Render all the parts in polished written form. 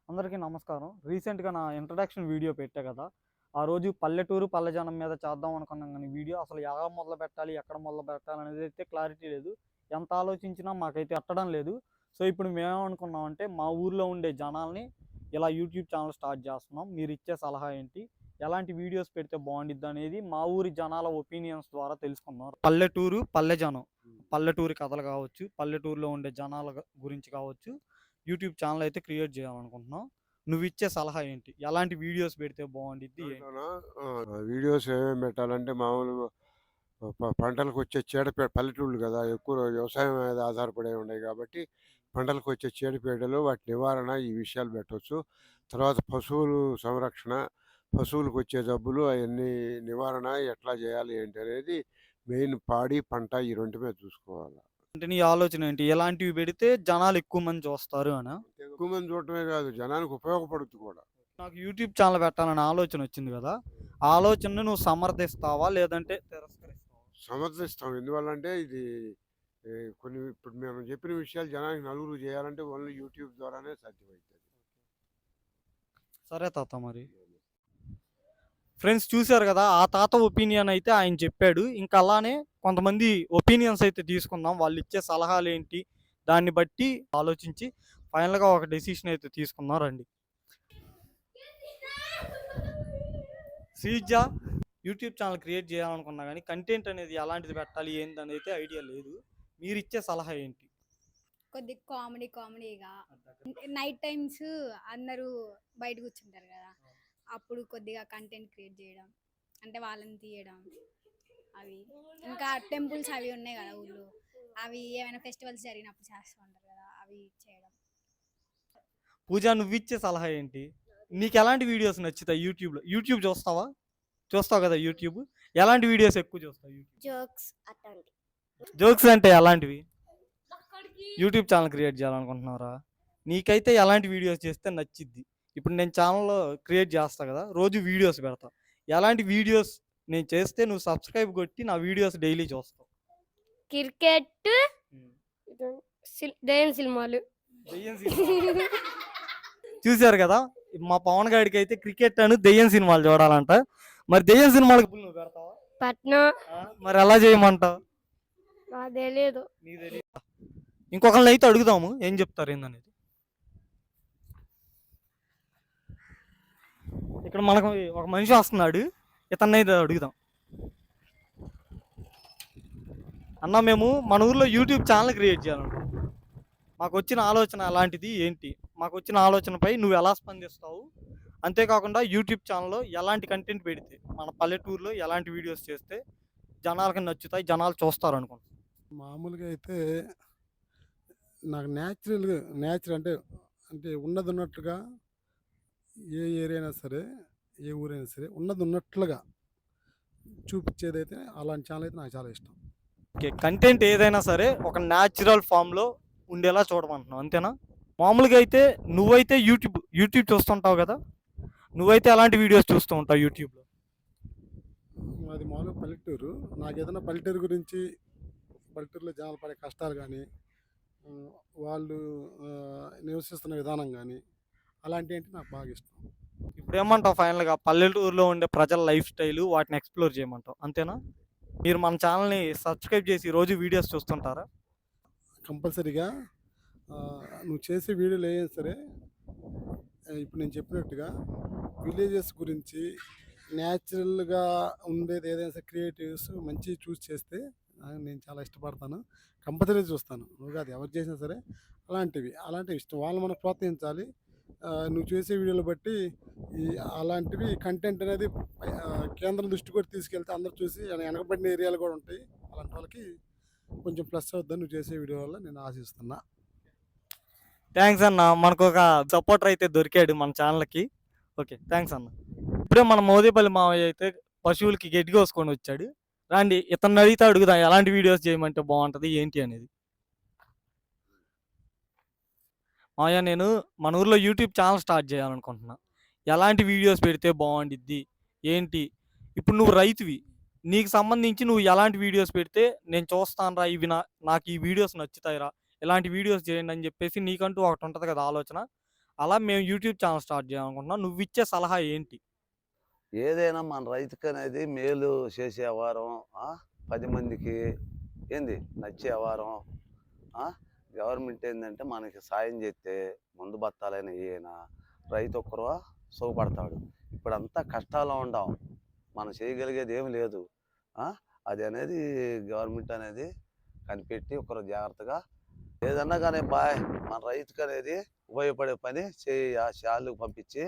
అందరికీ నమస్కారం. రీసెంట్‌గా నా ఇంట్రడక్షన్ వీడియో పెట్టా కదా! ఆ రోజు పల్లెటూరు, పల్లెజనం మీద చేద్దాం అనుకున్నాం గానీ వీడియో అసలు ఎలా మొదలుపెట్టాలి, ఎక్కడ మొదలుపెట్టాలనేదైతే క్లారిటీ లేదు. ఎంత ఆలోచించినా మాకైతే ఎట్టడం లేదు. సో, ఇప్పుడు మేమేమనుకున్నామంటే మా ఊర్లో ఉండే జనాల్ని ఇలా యూట్యూబ్ ఛానల్ స్టార్ట్ చేస్తున్నాం. మీరిచ్చే సలహా ఏంటి? ఎలాంటి వీడియోస్ పెడితే బావుండిద్దనేది మా ఊరి జనాల ఒపీనియన్స్ ద్వారా తెలుసుకుందాం. పల్లెటూరు, పల్లెజనం. పల్లెటూరి కథలు కావచ్చు, పల్లెటూరులో ఉండే జనాల గురించి కావచ్చు, యూట్యూబ్ ఛానల్ అయితే క్రియేట్ చేయాలనుకుంటున్నాం. నువ్విచ్చే సలహా ఏంటి? ఎలాంటి వీడియోస్ పెడితే బావుండిద్ది? దాంట్లోనా వీడియోస్ ఏమేమి పెట్టాలంటే మామూలుగా పంటలకొచ్చే పల్లెటూళ్ళు గదా! ఎక్కువ వ్యవసాయం మీద ఆధారపడి ఉన్నాయి గాబట్టి, పంటలకొచ్చే చీడపీడలు, వాటి నివారణ ఈ విషయాలు పెట్టొచ్చు. తర్వాత పశువులు సంరక్షణ, పశువులకొచ్చే జబ్బులు అయన్నీ నివారణ ఎట్లా జేయాలి ఏంటి అనేది మెయిన్ పాడి, పంట ఈ 2 మీద చూసుకోవాల. అంటే నీ ఆలోచన ఏంటి? ఎలాంటివి పెడితే జనాలు ఎక్కువ మంది చూస్తారు అనా? ఎక్కువ మంది చూడటమే గాదు, జనానికి ఉపయోగపడుద్ది కూడా. నాకు యూట్యూబ్ ఛానల్ పెట్టాలనే ఆలోచన వచ్చింది గదా! ఆ ఆలోచనను నువ్వు సమర్థిస్తావా? లేదంటే తిరస్కరిస్తావా? సమర్థిస్తాం. ఎందువల్లంటే ఇది కొన్ని ఇప్పుడు మేము జెప్పిన విషయాలు జనానికి నలుగురికి జేయాలంటే ఓన్లీ యూట్యూబ్ ద్వారానే సాధ్యమైతది. సరే తాత మరి. ఫ్రెండ్స్ చూసారు గదా! ఆ తాత ఒపీనియన్ అయితే ఆయన చెప్పాడు. ఇంకా అలానే కొంతమంది ఒపీనియన్స్ అయితే తీసుకుందాం. వాళ్ళిచ్చే సలహాలేంటి? దాన్ని బట్టి ఆలోచించి ఫైనల్‌గా ఒక డెసిషన్ అయితే తీసుకుందాం రండి. శ్రీజ యూట్యూబ్ ఛానల్ క్రియేట్ చేయాలనుకున్నా గానీ కంటెంట్ అనేది ఎలాంటిది పెట్టాలి ఏందనైతే ఐడియా లేదు. మీరిచ్చే సలహా ఏంటి? కొద్దిగా కామెడీగా నైట్ టైమ్స్ అందరూ బయట కూర్చుంటారు కదా, అప్పుడు కొద్దిగా కంటెంట్ క్రియేట్ చేయడం, అంటే వాళ్ళని తీయడం, అవి ఇంకా టెంపుల్స్ అవి ఉన్నాయి కదా ఊళ్ళో, అవి ఏమైనా ఫెస్టివల్స్ జరిగినప్పుడు చేస్తూ ఉంటారు కదా, అవి చేయడం. పూజ నువ్విచ్చే సలహా ఏంటి? నీకు ఎలాంటి వీడియోస్ నచ్చుతాయి యూట్యూబ్‌లో? యూట్యూబ్ చూస్తావా? చూస్తావు కదా యూట్యూబ్. ఎలాంటి వీడియోస్ ఎక్కువ చూస్తావు యూట్యూబ్? జోక్స్ అట్లాంటి. జోక్స్ అంటే ఎలాంటివి? యూట్యూబ్ ఛానల్ క్రియేట్ చేయాలనుకుంటున్నారా? నీకైతే ఎలాంటి వీడియోస్ చేస్తే నచ్చిద్ది? ఇప్పుడు నేను ఛానల్ క్రియేట్ చేస్తా కదా! రోజు వీడియోస్ పెడతా. ఎలాంటి వీడియోస్ నేను చేస్తే నువ్వు సబ్స్క్రైబ్ కొట్టి నా వీడియోస్ డైలీ చూస్తావు? క్రికెట్, హ్మ్. దెయ్యం సినిమాలు. దెయ్యం సినిమా. చూసారు కదా! మా పవన్ గాడికైతే క్రికెట్ అను దెయ్యం సినిమాలు చూడాలంట. మరి దెయ్యం సినిమాలకు డబ్బులు నువ్వు పెడతావా? పట్నం మరి ఎలా చేయమంటావు? నాకు తెలియదు. నీకు తెలీదా? ఇంకొకళ్ళని అయితే అడుగుదాము ఏం చెప్తారు ఏందనేది. ఇక్కడ మనకు ఒక మనిషి వస్తున్నాడు. ఇతన్నైతే అడుగుదాం. అన్న మేము మన ఊర్లో యూట్యూబ్ ఛానల్ క్రియేట్ చేయాలనుకుంటున్నాం. మాకు వచ్చిన ఆలోచన అలాంటిది ఏంటి? మాకు వచ్చిన ఆలోచనపై నువ్వు ఎలా స్పందిస్తావు? అంతేకాకుండా యూట్యూబ్ ఛానల్‌లో ఎలాంటి కంటెంట్ పెడితే మన పల్లెటూరులో ఎలాంటి వీడియోస్ చేస్తే జనాలకి నచ్చుతాయి, జనాలు చూస్తారనుకుంటున్నాను. మామూలుగా అయితే నాకు నేచురల్ అంటే అంటే ఉన్నట్టుగా ఏ ఏరియా అయినా సరే, ఏ ఊరైనా సరే ఉన్నది ఉన్నట్లుగా చూపించేదైతే అలాంటి ఛానల్ అయితే నాకు చాలా ఇష్టం. ఓకే. కంటెంట్ ఏదైనా సరే ఒక న్యాచురల్ ఫామ్‌లో ఉండేలా చూడమంటున్నావు అంతేనా? మామూలుగా అయితే నువ్వైతే యూట్యూబ్ చూస్తుంటావు కదా! నువ్వైతే ఎలాంటి వీడియోస్ చూస్తూ ఉంటావు యూట్యూబ్‌లో? మాది మామూలుగా పల్లెటూరు. నాకేదైనా పల్లెటూరు గురించి, పల్లెటూరులో జనాలు పడే కష్టాలు గానీ, హ్మ్, వాళ్ళు నివసిస్తున్న విధానం గానీ, అలాంటియంటే నాకు బాగా ఇష్టం. ఇప్పుడేమంటావు ఫైనల్‌గా పల్లెటూరులో ఉండే ప్రజల లైఫ్ స్టైలు వాటిని ఎక్స్‌ప్లోర్ చేయమంటావు అంతేనా? మీరు మన ఛానల్‌ని సబ్స్క్రైబ్ చేసి రోజు వీడియోస్ చూస్తుంటారా? కంపల్సరీగా నువ్వు చేసే వీడియోలు ఏవైనా సరే, ఇప్పుడు నేను చెప్పినట్టుగా విలేజెస్ గురించి న్యాచురల్‌గా ఉండేది ఏదైనా సరే క్రియేటివ్స్ మంచివి చూసి చేస్తే నేను చాలా ఇష్టపడతాను. కంపల్సరీ చూస్తాను. నువ్వు కాదు ఎవరు చేసినా సరే అలాంటివి ఇష్టం. వాళ్ళని మనం ప్రోత్సహించాలి. నువ్వు చేసే వీడియోలు బట్టి ఈ అలాంటివి కంటెంట్ అనేది కేంద్రం దృష్టికి కూడా తీసుకెళ్తే అందరూ చూసి వెనకబడిన ఏరియాలు కూడా ఉంటాయి. అలాంటి వాళ్ళకి కొంచెం ప్లస్ అవుద్దని నువ్వు చేసే వీడియో వల్ల నేను ఆశిస్తున్నా. థ్యాంక్స్ అన్న. మనకొక సపోర్టర్ అయితే దొరికాడు మన ఛానల్‌కి. ఓకే. థ్యాంక్స్ అన్న. ఇప్పుడే మన మోదేపల్లి మావయ్య అయితే పశువులకి గడ్డి కోసుకొని వచ్చాడు. రండి ఇతన్ని అడిగితే అడుగుదాం ఎలాంటి వీడియోస్ చేయమంటే బావుంటది ఏంటి అనేది. మావయ్య నేను మన ఊర్లో యూట్యూబ్ ఛానల్ స్టార్ట్ చేయాలనుకుంటున్నా. ఎలాంటి వీడియోస్ పెడితే బావుండిద్ది? ఏంటి? ఇప్పుడు నువ్వు రైతువి. నీకు సంబంధించి నువ్వు ఎలాంటి వీడియోస్ పెడితే నేను చూస్తానురా ఇవి నాకు ఈ వీడియోస్ నచ్చుతాయిరా. ఇలాంటి వీడియోస్ చేయండి అని చెప్పేసి నీకంటూ ఒకటి ఉంటది కదా ఆలోచన. అలా మేము యూట్యూబ్ ఛానల్ స్టార్ట్ చేయాలనుకుంటున్నాం. నువ్వు ఇచ్చే సలహా ఏంటి? ఏదైనా మన రైతుకి అనేది మేలు చేసే వ్యవహారం, 10 మందికి ఏంది నచ్చే వ్యవహారం. గవర్నమెంట్ ఏంటంటే మనకి సాయం చేస్తే ముందు బత్తాలైన ఏనా రైతు ఒక్కరు సుఖపడతాడు. ఇప్పుడంతా కష్టాల్లో ఉండాం, మనం చేయగలిగేది ఏమి లేదు. అది అనేది గవర్నమెంట్ అనేది కనిపెట్టి ఒకరు జాగ్రత్తగా ఏదన్నా కానీ మన రైతుకి అనేది ఉపయోగపడే పని చేయ శాలకు పంపించి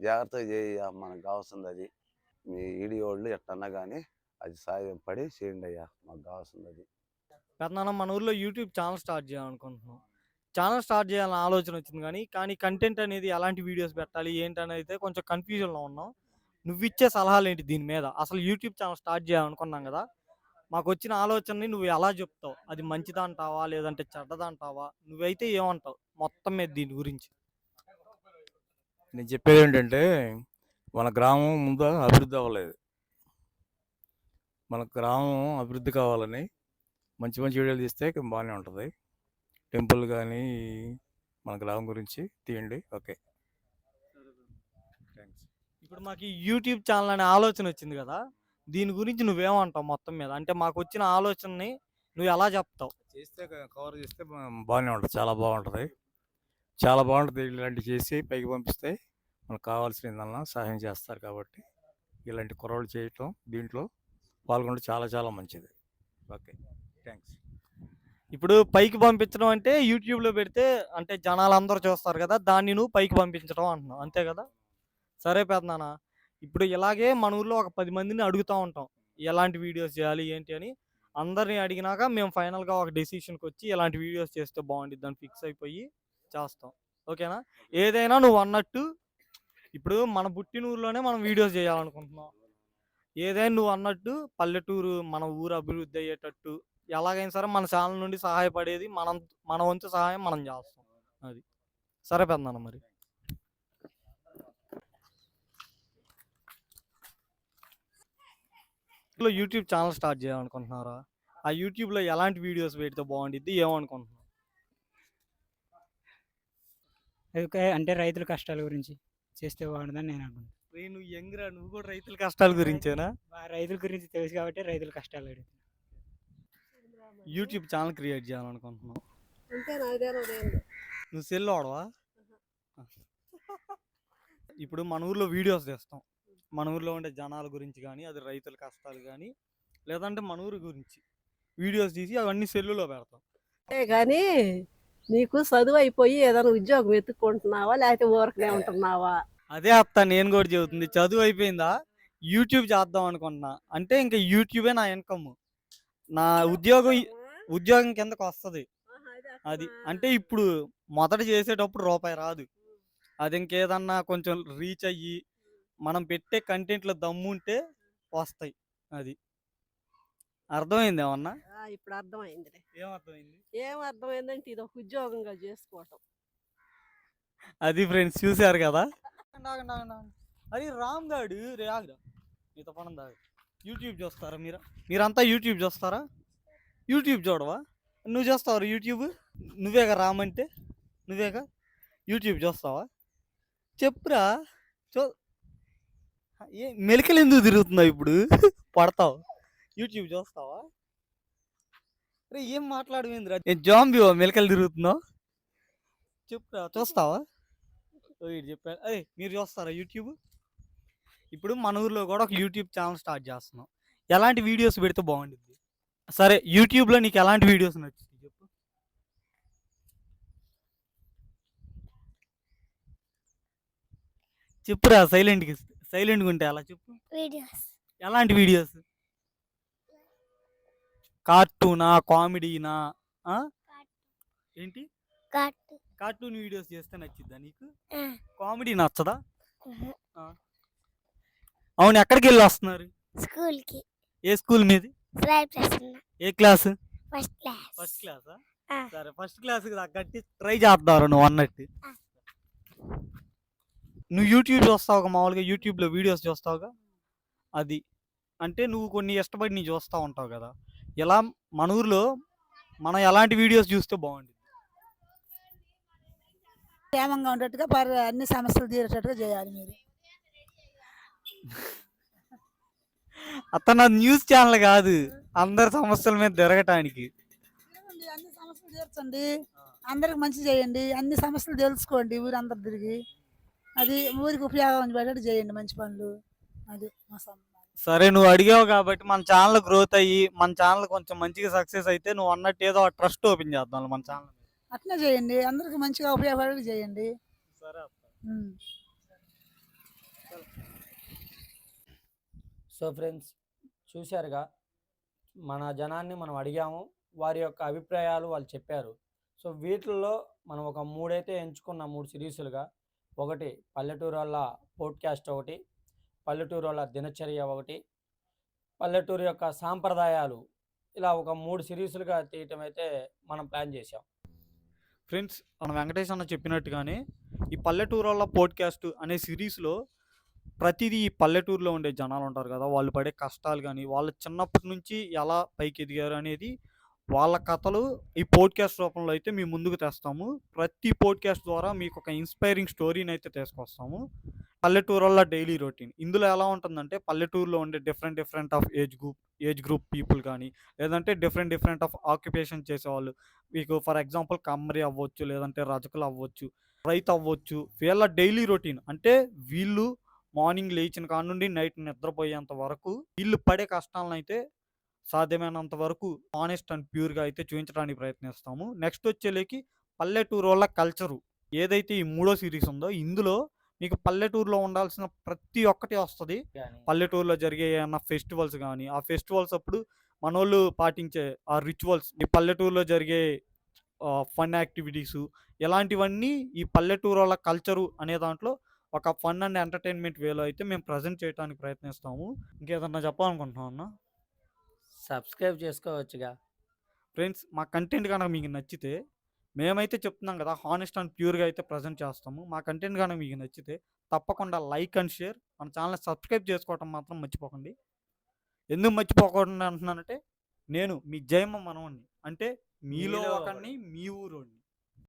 జాగ్రత్తగా చేయ, మనకు కావాల్సింది అది. మీ ఈడి వాళ్ళు ఎట్టన్నా కానీ అది సాయం పడి చేయండి అయ్యా, మాకు కావాల్సింది అది. పెద్దనాన్న మన ఊర్లో యూట్యూబ్ ఛానల్ స్టార్ట్ చేయాలనుకుంటున్నాం. ఛానల్ స్టార్ట్ చేయాలని ఆలోచన వచ్చింది కానీ కంటెంట్ అనేది ఎలాంటి వీడియోస్ పెట్టాలి ఏంటనేది అయితే కొంచెం కన్ఫ్యూజన్లో ఉన్నాం. నువ్వు ఇచ్చే సలహాలు ఏంటి దీని మీద? అసలు యూట్యూబ్ ఛానల్ స్టార్ట్ చేయాలనుకున్నాం కదా, మాకు వచ్చిన ఆలోచనని నువ్వు ఎలా చెప్తావు? అది మంచిదంటావా లేదంటే చెడ్డదంటావా? నువ్వైతే ఏమంటావు మొత్తం మీద దీని గురించి? నేను చెప్పేది ఏంటంటే, మన గ్రామం ముందు అభివృద్ధి అవ్వలేదు. మన గ్రామం అభివృద్ధి కావాలని మంచి మంచి వీడియోలు తీస్తే బాగానే ఉంటుంది. టెంపుల్ కానీ మన గ్రామం గురించి తీయండి. Okay, thanks. ఇప్పుడు మాకు ఈ యూట్యూబ్ ఛానల్ అనే ఆలోచన వచ్చింది కదా, దీని గురించి నువ్వేమంటావు మొత్తం మీద? అంటే మాకు వచ్చిన ఆలోచనని నువ్వు ఎలా చెప్తావు? చేస్తే కవర్ చేస్తే బాగానే ఉంటుంది, చాలా బాగుంటుంది. చాలా బాగుంటుంది. ఇలాంటివి చేసి పైకి పంపిస్తే మనకు కావాల్సిన ఏదన్నా సహాయం చేస్తారు. కాబట్టి ఇలాంటి కుర్రోళ్ళు చేయటం, దీంట్లో పాల్గొనడం చాలా చాలా మంచిది. Okay, thanks. ఇప్పుడు పైకి పంపించడం అంటే యూట్యూబ్లో పెడితే అంటే జనాలు అందరూ చూస్తారు కదా, దాన్ని నువ్వు పైకి పంపించడం అంటున్నావు, అంతే కదా? సరే పెద్దనాన్న, ఇప్పుడు ఇలాగే మన ఊర్లో ఒక 10 మందిని అడుగుతూ ఉంటాం ఎలాంటి వీడియోస్ చేయాలి ఏంటి అని. అందరిని అడిగినాక మేము ఫైనల్గా ఒక డెసిషన్కి వచ్చి ఎలాంటి వీడియోస్ చేస్తే బాగుంటుంది దాన్ని ఫిక్స్ అయిపోయి చేస్తాం. ఓకేనా? ఏదైనా నువ్వు అన్నట్టు ఇప్పుడు మన పుట్టినూరులోనే మనం వీడియోస్ చేయాలనుకుంటున్నాం. ఏదైనా నువ్వు అన్నట్టు పల్లెటూరు మన ఊరు అభివృద్ధి అయ్యేటట్టు ఎలాగైనా సరే మన ఛానల్ నుండి సహాయపడేది మన వంతు సహాయం మనం చేస్తాం. అది సరే పెద్దనాన్న. మరి యూట్యూబ్ ఛానల్ స్టార్ట్ చేయాలనుకుంటున్నారా? ఆ యూట్యూబ్లో ఎలాంటి వీడియోస్ పెడితే బాగుండిద్ది ఏమనుకుంటున్నావు? అంటే రైతుల కష్టాల గురించి చేస్తే బాగుంటుందని నేను అనుకుంటున్నాను. నువ్వు యంగ్రా, నువ్వు కూడా రైతుల కష్టాల గురించేనా? రైతుల గురించి తెలుసు కాబట్టి రైతుల కష్టాలు అడుగుతున్నాను. యూట్యూబ్ ఛానల్ క్రియేట్ చేయాలనుకుంటున్నావు. నువ్వు సెల్ వాడవా? ఇప్పుడు మన ఊర్లో వీడియోస్ చేస్తాం, మన ఊర్లో ఉండే జనాల గురించి కానీ, అది రైతుల కష్టాలు కానీ, లేదంటే మన ఊరు గురించి వీడియోస్ తీసి అవన్నీ సెల్లులో పెడతాం. కానీ నీకు చదువు అయిపోయి ఏదైనా ఉద్యోగం వెతుక్కుంటున్నావా లేకపోతే ఊరకనే ఉంటున్నావా? అదే అత్త నేను కూడా చెబుతుంది, చదువు అయిపోయిందా యూట్యూబ్ చేద్దాం అనుకుంటున్నా. అంటే ఇంకా యూట్యూబే నా ఇన్కమ్, నా ఉద్యోగం కిందకు వస్తుంది. అది అంటే ఇప్పుడు మొదట చేసేటప్పుడు రూపాయి రాదు, అది ఇంకేదన్నా కొంచెం రీచ్ అయ్యి మనం పెట్టే కంటెంట్లో దమ్ముంటే వస్తాయి. అది అర్థమైంది ఏమన్నా? ఇప్పుడు అర్థమైంది. ఏమర్థమైంది? ఏం అర్థమైందంటే ఇది ఒక ఉద్యోగంగా చేసుకోవటం. అది ఫ్రెండ్స్ చూసారు కదా. అది రామ్ గాడు రే ఆగురా, మీతో పనం దాగు. యూట్యూబ్ చూస్తారా మీరంతా? యూట్యూబ్ చూస్తారా? యూట్యూబ్ చూడవా? నువ్వు చూస్తావు యూట్యూబ్? నువ్వేగా రామ్ అంటే, నువ్వేగా యూట్యూబ్ చూస్తావా? చెప్పురా. ఏ మెలికలు ఎందుకు తిరుగుతున్నావు ఇప్పుడు? పడతావు. యూట్యూబ్ చూస్తావా? రే ఏం మాట్లాడవేంద్రా, జాంబీ మెలికలు తిరుగుతున్నావు? చెప్పురా, చూస్తావా? చెప్పారు. అదే మీరు చూస్తారా యూట్యూబ్? ఇప్పుడు మన ఊర్లో కూడా ఒక యూట్యూబ్ ఛానల్ స్టార్ట్ చేస్తున్నాం. ఎలాంటి వీడియోస్ పెడితే బాగుంటుంది? సరే యూట్యూబ్లో నీకు ఎలాంటి వీడియోస్ నచ్చింది చెప్పు. చెప్పురా, సైలెంట్గా ఉంటే అలా చెప్పు. ఎలాంటి వీడియోస్? కార్టూనా, కామెడీనా? ఏంటి కార్టూన్ వీడియోస్ చేస్తే నచ్చిద్దా నీకు? కామెడీ నచ్చదా? అవును, ఎక్కడికి వెళ్ళి వస్తున్నారు? స్కూల్కి. ఏ స్కూల్ మీది? ఏ క్లాస్? ఫస్ట్ క్లాసా? సరే ఫస్ట్ క్లాస్ తగ్గట్టి ట్రై చేద్దారు నువ్వు అన్నట్టు. నువ్వు యూట్యూబ్ చూస్తావుగా, మామూలుగా యూట్యూబ్లో వీడియోస్ చూస్తావుగా, అది అంటే నువ్వు కొన్ని ఇష్టపడి నీ చూస్తూ ఉంటావు కదా. ఇలా మన ఊర్లో మనం ఎలాంటి వీడియోస్ చూస్తే బాగుంటుంది? క్షేమంగా ఉండేట్టుగా అన్ని సమస్యలు తీరేటట్టుగా చేయాలి మీరు. అతను న్యూస్ ఛానల్ కాదు, అందరి సమస్యల మీద తిరగటానికి. తిరగండి, అన్ని సమస్యలు తీర్చండి, అందరికి మంచి చేయండి, అన్ని సమస్యలు తెలుసుకోండి ఊరందరు తిరిగి. అది ఊరికి ఉపయోగం పడేటట్టు చేయండి మంచి పనులు. అది మా సరే, నువ్వు అడిగావు కాబట్టి మన ఛానల్ గ్రోత్ అయ్యి మన ఛానల్ కొంచెం మంచిగా సక్సెస్ అయితే నువ్వు అన్నట్టు ఏదో ట్రస్ట్ ఓపెన్ చేద్దాం మన ఛానల్. అట్నే చేయండి, అందరికి మంచిగా ఉపయోగపడేది చేయండి. సరే. ఉమ్. సో ఫ్రెండ్స్, చూశారుగా, మన జనాన్ని మనం అడిగాము, వారి యొక్క అభిప్రాయాలు వాళ్ళు చెప్పారు. సో వీటిల్లో మనం ఒక 3 అయితే ఎంచుకున్నాం, 3 సిరీస్లుగా. ఒకటి పల్లెటూరు వాళ్ళ పోడ్కాస్ట్, ఒకటి పల్లెటూరు వాళ్ళ దినచర్య, ఒకటి పల్లెటూరు యొక్క సాంప్రదాయాలు. ఇలా ఒక 3 సిరీస్లుగా తీయటం అయితే మనం ప్లాన్ చేసాం. ఫ్రెండ్స్, మన వెంకటేష్ అన్న చెప్పినట్టుగానే ఈ పల్లెటూరు వాళ్ళ పోడ్కాస్ట్ అనే సిరీస్లో ప్రతిదీ ఈ పల్లెటూరులో ఉండే జనాలు ఉంటారు కదా, వాళ్ళు పడే కష్టాలు కానీ వాళ్ళ చిన్నప్పటి నుంచి ఎలా పైకి ఎదిగారు అనేది వాళ్ళ కథలు ఈ పోడ్కాస్ట్ రూపంలో అయితే మీ ముందుకు తెస్తాము. ప్రతి పోడ్కాస్ట్ ద్వారా మీకు ఒక ఇన్స్పైరింగ్ స్టోరీని అయితే తీసుకొస్తాము. పల్లెటూరులో డైలీ రొటీన్ ఇందులో ఎలా ఉంటుందంటే, పల్లెటూరులో ఉండే different of age group people కానీ, లేదంటే డిఫరెంట్ ఆఫ్ ఆక్యుపేషన్ చేసేవాళ్ళు. మీకు ఫర్ ఎగ్జాంపుల్ కమ్మరి అవ్వచ్చు, లేదంటే రజకులు అవ్వచ్చు, రైతు అవ్వచ్చు. వీళ్ళ డైలీ రొటీన్ అంటే వీళ్ళు మార్నింగ్ లేచిన కాడ నుండి నైట్ నిద్రపోయేంత వరకు వీళ్ళు పడే కష్టాలను అయితే సాధ్యమైనంత వరకు ఆనెస్ట్ అండ్ ప్యూర్గా అయితే చూపించడానికి ప్రయత్నిస్తాము. నెక్స్ట్ వచ్చేలేకి పల్లెటూరు వాళ్ళ కల్చరు ఏదైతే ఈ 3వ సిరీస్ ఉందో, ఇందులో మీకు పల్లెటూరులో ఉండాల్సిన ప్రతి ఒక్కటి వస్తుంది. పల్లెటూరులో జరిగే ఏమన్నా ఫెస్టివల్స్ కానీ, ఆ ఫెస్టివల్స్ అప్పుడు మనోళ్ళు పాటించే ఆ రిచువల్స్, ఈ పల్లెటూరులో జరిగే ఫన్ యాక్టివిటీసు, ఇలాంటివన్నీ ఈ పల్లెటూరు వాళ్ళ కల్చరు అనే దాంట్లో ఒక ఫన్ అండ్ ఎంటర్టైన్మెంట్ వేలో అయితే మేము ప్రజెంట్ చేయడానికి ప్రయత్నిస్తాము. ఇంకేదన్నా చెప్పాలనుకుంటున్నాం అన్న? సబ్స్క్రైబ్ చేసుకోవచ్చుగా. ఫ్రెండ్స్, మా కంటెంట్ కనుక మీకు నచ్చితే, మేమైతే చెప్తున్నాం కదా హానెస్ట్ అండ్ ప్యూర్గా అయితే ప్రజెంట్ చేస్తాము. మా కంటెంట్ కనుక మీకు నచ్చితే తప్పకుండా లైక్ అండ్ షేర్, మన ఛానల్ని సబ్స్క్రైబ్ చేసుకోవటం మాత్రం మర్చిపోకండి. ఎందుకు మర్చిపోకుండా అంటున్నానంటే, నేను మీ జయమ్మ మనవణ్ణి, అంటే మీలో ఒకరిని, మీ ఊరోడిని.